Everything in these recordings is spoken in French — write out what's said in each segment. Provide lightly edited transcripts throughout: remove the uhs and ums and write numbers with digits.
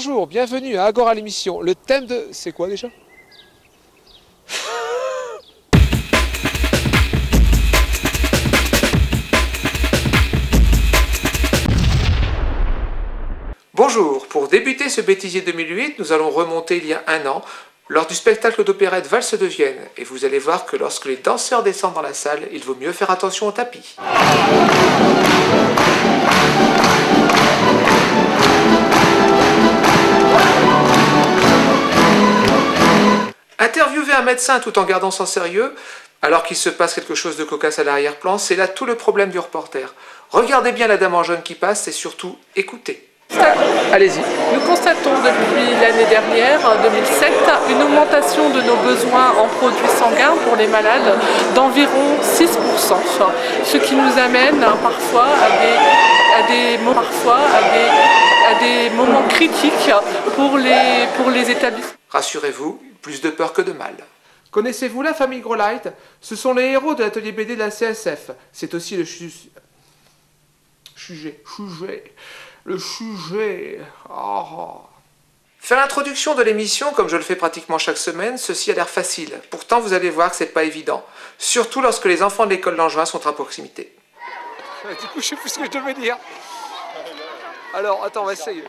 Bonjour, bienvenue à Agora l'émission. Le thème de... C'est quoi déjà? Bonjour, pour débuter ce bêtisier 2008, nous allons remonter il y a un an, lors du spectacle d'opérette Valse de Vienne, et vous allez voir que lorsque les danseurs descendent dans la salle, il vaut mieux faire attention au tapis. Interviewer un médecin tout en gardant son sérieux, alors qu'il se passe quelque chose de cocasse à l'arrière-plan, c'est là tout le problème du reporter. Regardez bien la dame en jaune qui passe et surtout écoutez. Allez-y. Nous constatons depuis l'année dernière, 2007, une augmentation de nos besoins en produits sanguins pour les malades d'environ 6%, ce qui nous amène parfois à des moments critiques pour les établissements. Rassurez-vous, plus de peur que de mal. Connaissez-vous la famille Grolight? Ce sont les héros de l'atelier BD de la CSF. C'est aussi le sujet. Oh. Faire l'introduction de l'émission, comme je le fais pratiquement chaque semaine, ceci a l'air facile. Pourtant, vous allez voir que c'est pas évident. Surtout lorsque les enfants de l'école d'Angevin sont à proximité. Du coup, je sais plus ce que je devais dire. Alors, attends, on va essayer.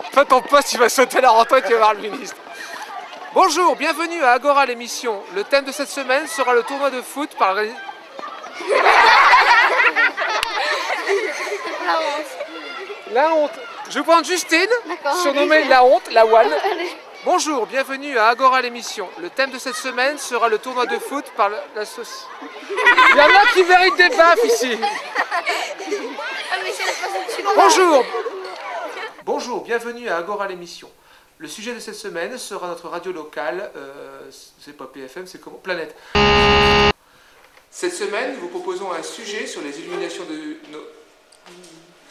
Enfin, ton poste, il va sauter la rentrée et tu vas voir le ministre. Bonjour, bienvenue à Agora l'émission. Le thème de cette semaine sera le tournoi de foot par... La honte. La honte. Je vais prendre Justine, surnommée La Honte, la One. Bonjour, bienvenue à Agora l'émission. Le thème de cette semaine sera le tournoi de foot par la sauce. Il y en a qui méritent des baffes ici. Bonjour, bienvenue à Agora l'émission. Le sujet de cette semaine sera notre radio locale, c'est pas PFM, c'est comment? Planète. Cette semaine, nous vous proposons un sujet sur les illuminations de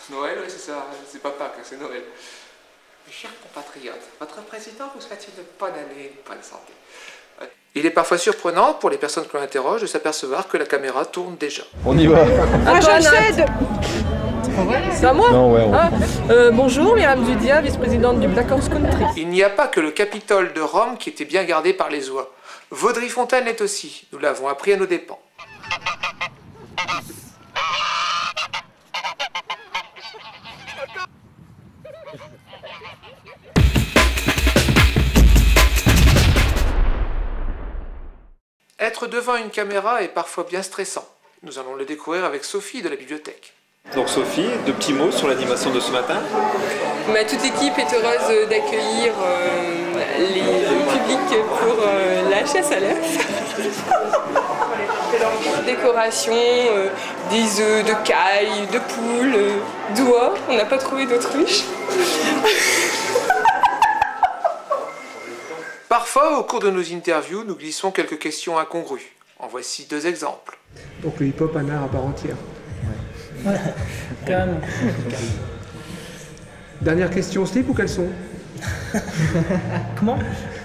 Noël, oui, c'est ça, c'est pas Pâques, c'est Noël. Mes chers compatriotes, votre président vous souhaite une bonne année, une bonne santé. Il est parfois surprenant, pour les personnes que l'on interroge, de s'apercevoir que la caméra tourne déjà. On y va. Je cède. C'est à moi? Non, ouais, bonjour, Myriam Dudia, vice-présidente du Black Horse Country. Il n'y a pas que le Capitole de Rome qui était bien gardé par les oies. Vaudry-Fontaine l'est aussi, nous l'avons appris à nos dépens. Être devant une caméra est parfois bien stressant. Nous allons le découvrir avec Sophie de la bibliothèque. Donc Sophie, deux petits mots sur l'animation de ce matin. Toute l'équipe est heureuse d'accueillir le public pour la chasse à l'œuf. Décoration, des œufs de caille, de poule, d'oies. On n'a pas trouvé d'autruche. Parfois, au cours de nos interviews, nous glissons quelques questions incongrues. En voici deux exemples. Donc le hip-hop, un art à part entière. Ouais, calme. Dernière question, slip ou caleçon? Comment?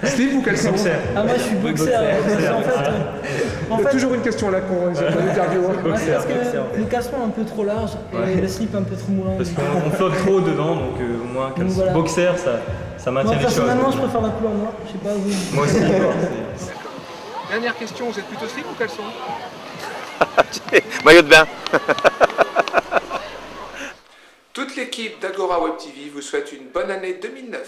Slip ou caleçon? Ah, moi je suis boxeur. En fait, toujours une question là qu'on interview. Parce que le caleçon est un peu trop large et le slip un peu trop moulant. Parce qu'on flotte trop dedans, donc au moins voilà. boxer, ça maintient les choses. Personnellement, je préfère la couleur noire, je sais pas vous. Moi aussi. Dernière question, vous êtes plutôt slip ou caleçon? Maillot de bain. Toute l'équipe d'Agora Web TV vous souhaite une bonne année 2009.